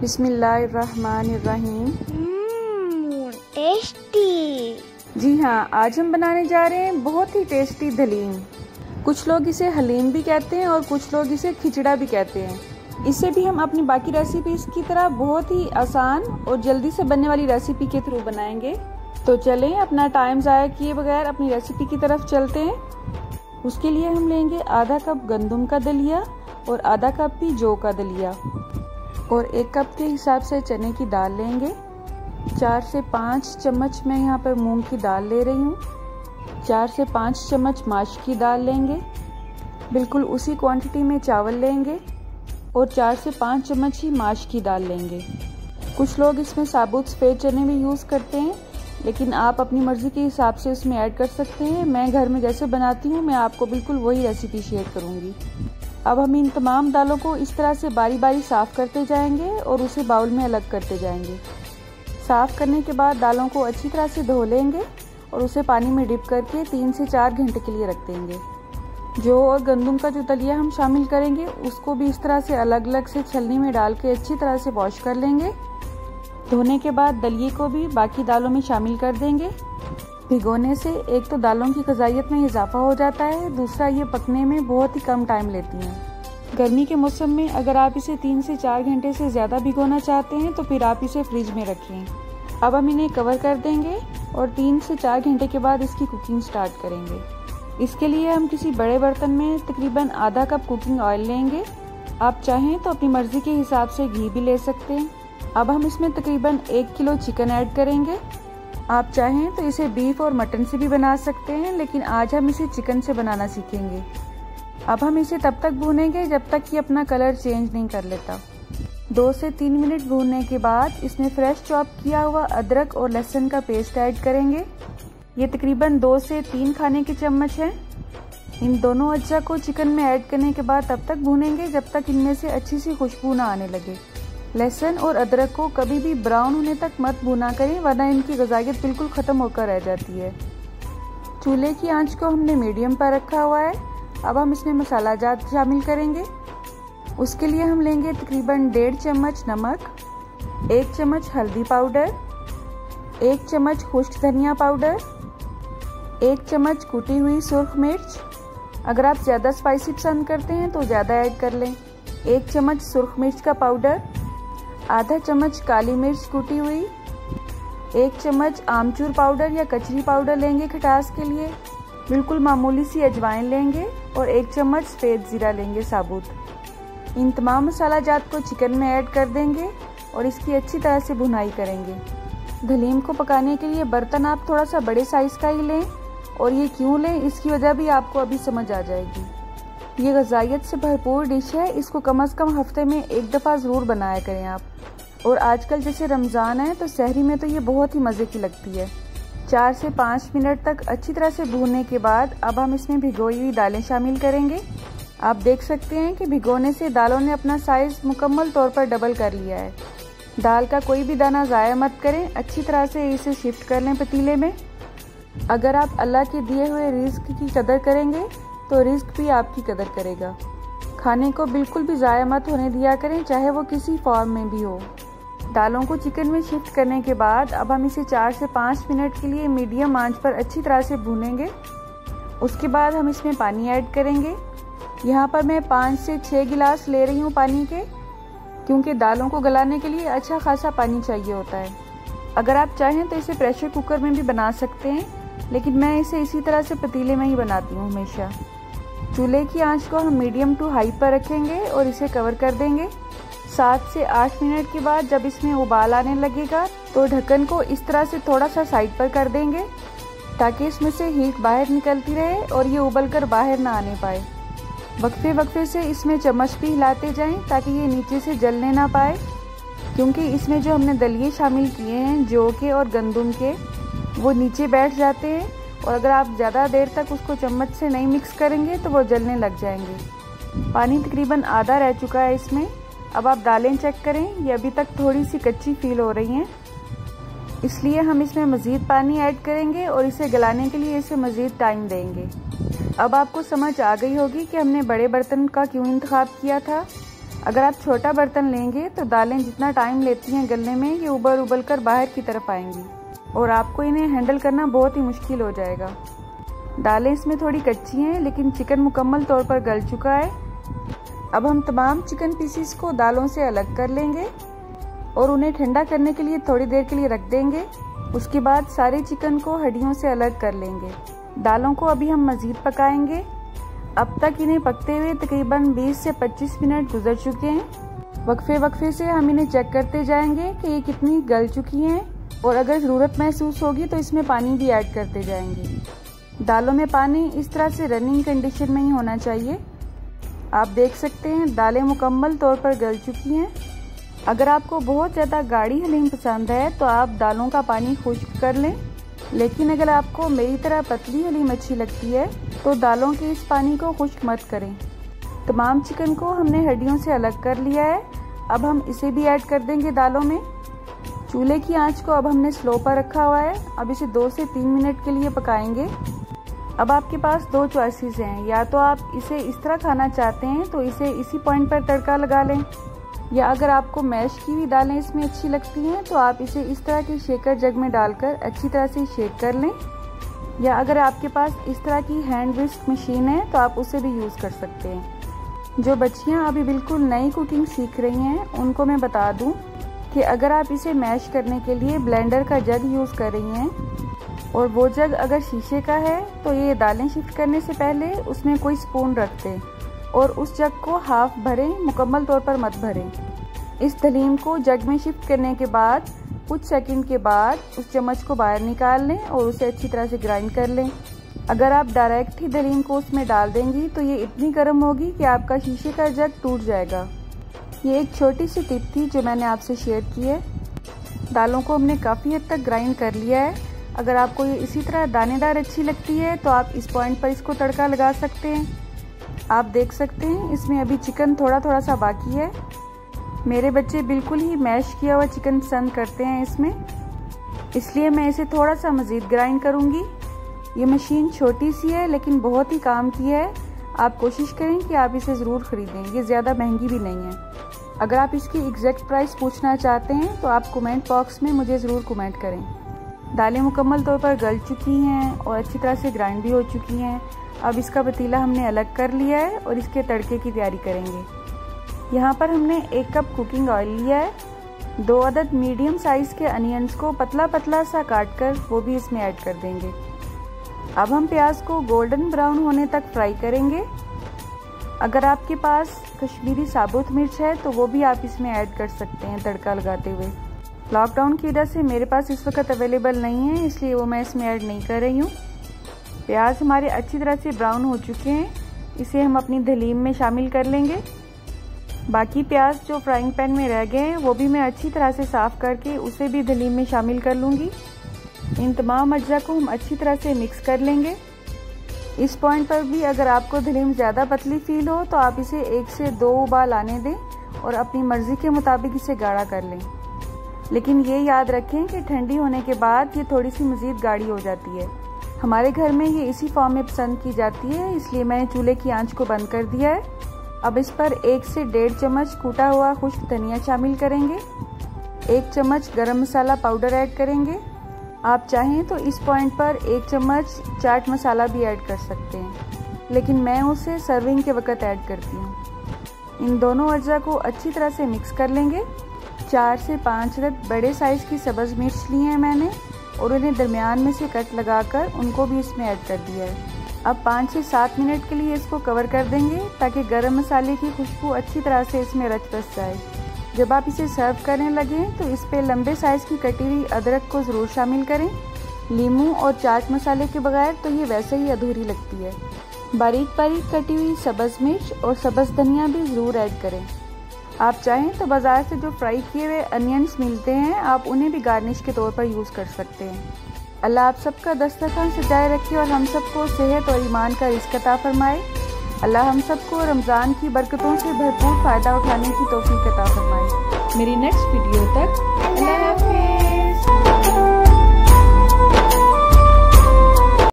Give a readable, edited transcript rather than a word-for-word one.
बिस्मिल्लाहिर्रहमानिर्रहीम। टेस्टी। जी हाँ, आज हम बनाने जा रहे हैं बहुत ही टेस्टी दलीम। कुछ लोग इसे हलीम भी कहते हैं और कुछ लोग इसे खिचड़ा भी कहते हैं। इसे भी हम अपनी बाकी रेसिपीज की तरह बहुत ही आसान और जल्दी से बनने वाली रेसिपी के थ्रू बनाएंगे। तो चलें, अपना टाइम ज़ाया किए बगैर अपनी रेसिपी की तरफ चलते हैं। उसके लिए हम लेंगे आधा कप गंदम का दलिया और आधा कप भी जौ का दलिया और 1 कप के हिसाब से चने की दाल लेंगे। 4 से 5 चम्मच मैं यहाँ पर मूंग की दाल ले रही हूँ। 4 से 5 चम्मच माश की दाल लेंगे। बिल्कुल उसी क्वांटिटी में चावल लेंगे और 4 से 5 चम्मच ही माश की दाल लेंगे। कुछ लोग इसमें साबुत सफ़ेद चने भी यूज़ करते हैं, लेकिन आप अपनी मर्ज़ी के हिसाब से उसमें ऐड कर सकते हैं। मैं घर में जैसे बनाती हूँ मैं आपको बिल्कुल वही रेसिपी शेयर करूँगी। अब हम इन तमाम दालों को इस तरह से बारी बारी साफ़ करते जाएंगे और उसे बाउल में अलग करते जाएंगे। साफ़ करने के बाद दालों को अच्छी तरह से धो लेंगे और उसे पानी में डिप करके 3 से 4 घंटे के लिए रख देंगे। जौ और गंदम का जो दलिया हम शामिल करेंगे उसको भी इस तरह से अलग अलग से छलनी में डाल के अच्छी तरह से वॉश कर लेंगे। धोने के बाद दलिये को भी बाकी दालों में शामिल कर देंगे। भिगोने से एक तो दालों की ग़िज़ाइयत में इजाफा हो जाता है, दूसरा ये पकने में बहुत ही कम टाइम लेती हैं। गर्मी के मौसम में अगर आप इसे 3 से 4 घंटे से ज़्यादा भिगोना चाहते हैं तो फिर आप इसे फ्रिज में रखें। अब हम इन्हें कवर कर देंगे और 3 से 4 घंटे के बाद इसकी कुकिंग स्टार्ट करेंगे। इसके लिए हम किसी बड़े बर्तन में तकरीबन आधा कप कुकिंग ऑयल लेंगे। आप चाहें तो अपनी मर्ज़ी के हिसाब से घी भी ले सकते हैं। अब हम इसमें तकरीबन 1 किलो चिकन ऐड करेंगे। आप चाहें तो इसे बीफ और मटन से भी बना सकते हैं, लेकिन आज हम इसे चिकन से बनाना सीखेंगे। अब हम इसे तब तक भूनेंगे जब तक ये अपना कलर चेंज नहीं कर लेता। 2 से 3 मिनट भूनने के बाद इसमें फ्रेश चॉप किया हुआ अदरक और लहसुन का पेस्ट ऐड करेंगे। ये तकरीबन 2 से 3 खाने के चम्मच है। इन दोनों अज्जा को चिकन में ऐड करने के बाद तब तक भूनेंगे जब तक इनमें से अच्छी सी खुशबू ना आने लगे। लहसुन और अदरक को कभी भी ब्राउन होने तक मत भुना करें, वरना इनकी ग़िज़ाइयत बिल्कुल ख़त्म होकर रह जाती है। चूल्हे की आंच को हमने मीडियम पर रखा हुआ है। अब हम इसमें मसाला जात शामिल करेंगे। उसके लिए हम लेंगे तकरीबन 1.5 चम्मच नमक, 1 चम्मच हल्दी पाउडर, 1 चम्मच खुश्क धनिया पाउडर, 1 चम्मच कुटी हुई सुर्ख मिर्च। अगर आप ज़्यादा स्पाइसी पसंद करते हैं तो ज़्यादा ऐड कर लें। 1 चम्मच सुर्ख मिर्च का पाउडर, आधा चम्मच काली मिर्च कुटी हुई, 1 चम्मच आमचूर पाउडर या कचरी पाउडर लेंगे खटास के लिए। बिल्कुल मामूली सी अजवाइन लेंगे और 1 चम्मच सफ़ेद ज़ीरा लेंगे साबुत। इन तमाम मसाला जात को चिकन में ऐड कर देंगे और इसकी अच्छी तरह से भुनाई करेंगे। दलीम को पकाने के लिए बर्तन आप थोड़ा सा बड़े साइज़ का ही लें, और ये क्यों लें इसकी वजह भी आपको अभी समझ आ जाएगी। ये ग़िज़ाइयत से भरपूर डिश है, इसको कम से कम हफ्ते में 1 दफ़ा ज़रूर बनाया करें आप। और आजकल जैसे रमज़ान है तो सहरी में तो ये बहुत ही मज़े की लगती है। 4 से 5 मिनट तक अच्छी तरह से भूनने के बाद अब हम इसमें भिगोई हुई दालें शामिल करेंगे। आप देख सकते हैं कि भिगोने से दालों ने अपना साइज़ मुकम्मल तौर पर डबल कर लिया है। दाल का कोई भी दाना ज़ाया मत करें, अच्छी तरह से इसे शिफ्ट कर लें पतीले में। अगर आप अल्लाह के दिए हुए रिज़्क की कदर करेंगे तो रिज़्क भी आपकी कदर करेगा। खाने को बिल्कुल भी ज़ाया मत होने दिया करें, चाहे वो किसी फॉर्म में भी हो। दालों को चिकन में शिफ्ट करने के बाद अब हम इसे 4 से 5 मिनट के लिए मीडियम आंच पर अच्छी तरह से भूनेंगे। उसके बाद हम इसमें पानी ऐड करेंगे। यहाँ पर मैं 5 से 6 गिलास ले रही हूँ पानी के, क्योंकि दालों को गलाने के लिए अच्छा खासा पानी चाहिए होता है। अगर आप चाहें तो इसे प्रेशर कुकर में भी बना सकते हैं, लेकिन मैं इसे इसी तरह से पतीले में ही बनाती हूँ हमेशा। चूल्हे की आंच को हम मीडियम टू हाई पर रखेंगे और इसे कवर कर देंगे। 7 से 8 मिनट के बाद जब इसमें उबाल आने लगेगा तो ढक्कन को इस तरह से थोड़ा सा साइड पर कर देंगे, ताकि इसमें से हीट बाहर निकलती रहे और ये उबल कर बाहर ना आने पाए। वक्फे वक्फे से इसमें चम्मच भी हिलाते जाएं ताकि ये नीचे से जलने ना पाए, क्योंकि इसमें जो हमने दलिये शामिल किए हैं जौ के और गंदम के, वो नीचे बैठ जाते हैं और अगर आप ज़्यादा देर तक उसको चम्मच से नहीं मिक्स करेंगे तो वो जलने लग जाएंगे। पानी तकरीबन आधा रह चुका है इसमें। अब आप दालें चेक करें, ये अभी तक थोड़ी सी कच्ची फील हो रही हैं, इसलिए हम इसमें मज़ीद पानी ऐड करेंगे और इसे गलाने के लिए इसे मज़ीद टाइम देंगे। अब आपको समझ आ गई होगी कि हमने बड़े बर्तन का क्यों इंतखाब किया था। अगर आप छोटा बर्तन लेंगे तो दालें जितना टाइम लेती हैं गलने में, ये उबल कर बाहर की तरफ आएंगी और आपको इन्हें हैंडल करना बहुत ही मुश्किल हो जाएगा। दालें इसमें थोड़ी कच्ची हैं, लेकिन चिकन मुकम्मल तौर पर गल चुका है। अब हम तमाम चिकन पीसीस को दालों से अलग कर लेंगे और उन्हें ठंडा करने के लिए थोड़ी देर के लिए रख देंगे। उसके बाद सारे चिकन को हड्डियों से अलग कर लेंगे। दालों को अभी हम मज़ीद पकाएंगे। अब तक इन्हें पकते हुए तकरीबन 20 से 25 मिनट गुजर चुके हैं। वक्फे से हम इन्हें चेक करते जाएंगे कि ये कितनी गल चुकी हैं और अगर ज़रूरत महसूस होगी तो इसमें पानी भी ऐड करते जाएंगे। दालों में पानी इस तरह से रनिंग कंडीशन में ही होना चाहिए। आप देख सकते हैं दालें मुकम्मल तौर पर गल चुकी हैं। अगर आपको बहुत ज़्यादा गाढ़ी हलीम पसंद है तो आप दालों का पानी खुश्क कर लें, लेकिन अगर आपको मेरी तरह पतली हलीम अच्छी लगती है तो दालों के इस पानी को खुश्क मत करें। तमाम चिकन को हमने हड्डियों से अलग कर लिया है। अब हम इसे भी ऐड कर देंगे दालों में। चूल्हे की आंच को अब हमने स्लो पर रखा हुआ है। अब इसे 2 से 3 मिनट के लिए पकाएंगे। अब आपके पास 2 चॉइसेस हैं, या तो आप इसे इस तरह खाना चाहते हैं तो इसे इसी पॉइंट पर तड़का लगा लें, या अगर आपको मैश की हुई दालें इसमें अच्छी लगती हैं तो आप इसे इस तरह के शेकर जग में डालकर अच्छी तरह से शेक कर लें, या अगर आपके पास इस तरह की हैंड विस्क मशीन है तो आप उसे भी यूज़ कर सकते हैं। जो बच्चियां अभी बिल्कुल नई कुकिंग सीख रही हैं उनको मैं बता दूं कि अगर आप इसे मैश करने के लिए ब्लेंडर का जग यूज़ कर रही हैं और वो जग अगर शीशे का है तो ये दालें शिफ्ट करने से पहले उसमें कोई स्पून रख दें और उस जग को हाफ भरें, मुकम्मल तौर पर मत भरें। इस हलीम को जग में शिफ्ट करने के बाद कुछ सेकंड के बाद उस चम्मच को बाहर निकाल लें और उसे अच्छी तरह से ग्राइंड कर लें। अगर आप डायरेक्ट ही हलीम को उसमें डाल देंगी तो ये इतनी गर्म होगी कि आपका शीशे का जग टूट जाएगा। ये एक छोटी सी टिप थी जो मैंने आपसे शेयर की है। दालों को हमने काफ़ी हद तक ग्राइंड कर लिया है। अगर आपको ये इसी तरह दानेदार अच्छी लगती है तो आप इस पॉइंट पर इसको तड़का लगा सकते हैं। आप देख सकते हैं इसमें अभी चिकन थोड़ा सा बाकी है। मेरे बच्चे बिल्कुल ही मैश किया हुआ चिकन पसंद करते हैं इसमें, इसलिए मैं इसे थोड़ा सा मज़ीद ग्राइंड करूँगी। ये मशीन छोटी सी है लेकिन बहुत ही काम की है। आप कोशिश करें कि आप इसे ज़रूर ख़रीदें, ये ज़्यादा महंगी भी नहीं है। अगर आप इसकी एग्जैक्ट प्राइस पूछना चाहते हैं तो आप कमेंट बॉक्स में मुझे ज़रूर कमेंट करें। दालें मुकम्मल तौर पर गल चुकी हैं और अच्छी तरह से ग्राइंड भी हो चुकी हैं। अब इसका पतीला हमने अलग कर लिया है और इसके तड़के की तैयारी करेंगे। यहाँ पर हमने 1 कप कुकिंग ऑयल लिया है। 2 अदद मीडियम साइज़ के अनियंस को पतला सा काट कर वो भी इसमें ऐड कर देंगे। अब हम प्याज को गोल्डन ब्राउन होने तक फ्राई करेंगे। अगर आपके पास कश्मीरी साबुत मिर्च है तो वो भी आप इसमें ऐड कर सकते हैं तड़का लगाते हुए। लॉकडाउन की वजह से मेरे पास इस वक्त अवेलेबल नहीं है, इसलिए वो मैं इसमें ऐड नहीं कर रही हूँ। प्याज हमारे अच्छी तरह से ब्राउन हो चुके हैं। इसे हम अपनी हलीम में शामिल कर लेंगे। बाकी प्याज जो फ्राइंग पैन में रह गए हैं वो भी मैं अच्छी तरह से साफ़ करके उसे भी हलीम में शामिल कर लूँगी। इन तमाम अज्जा को हम अच्छी तरह से मिक्स कर लेंगे। इस पॉइंट पर भी अगर आपको हलीम ज़्यादा पतली फील हो तो आप इसे 1 से 2 उबाल आने दें और अपनी मर्ज़ी के मुताबिक इसे गाढ़ा कर लें। लेकिन ये याद रखें कि ठंडी होने के बाद ये थोड़ी सी मज़ीद गाढ़ी हो जाती है। हमारे घर में ये इसी फॉर्म में पसंद की जाती है, इसलिए मैंने चूल्हे की आंच को बंद कर दिया है। अब इस पर 1 से 1.5 चम्मच कूटा हुआ खुश्क धनिया शामिल करेंगे। 1 चम्मच गरम मसाला पाउडर ऐड करेंगे। आप चाहें तो इस पॉइंट पर 1 चम्मच चाट मसाला भी ऐड कर सकते हैं, लेकिन मैं उसे सर्विंग के वक्त ऐड करती हूँ। इन दोनों अज्जा को अच्छी तरह से मिक्स कर लेंगे। 4 से 5 अदद बड़े साइज़ की सब्ज़ मिर्च ली हैं मैंने और उन्हें दरमियान में से कट लगाकर उनको भी इसमें ऐड कर दिया है। अब 5 से 7 मिनट के लिए इसको कवर कर देंगे ताकि गरम मसाले की खुशबू अच्छी तरह से इसमें रच बस जाए। जब आप इसे सर्व करने लगें तो इस पे लंबे साइज़ की कटी हुई अदरक को ज़रूर शामिल करें। लीमू और चाट मसाले के बगैर तो ये वैसे ही अधूरी लगती है। बारीक कटी हुई सब्ज़ मिर्च और सब्ज़ धनिया भी ज़रूर ऐड करें। आप चाहें तो बाज़ार से जो फ्राई किए हुए अनियंस मिलते हैं आप उन्हें भी गार्निश के तौर पर यूज़ कर सकते हैं। अल्लाह आप सबका दस्तरखान सजाए रखे और हम सबको सेहत और ईमान का रिज़्क़ अता फरमाए। अल्लाह हम सबको रमज़ान की बरकतों से भरपूर फ़ायदा उठाने की तौफीक अता फरमाए। मेरी नेक्स्ट वीडियो तक अल्लाह हाफ़िज़।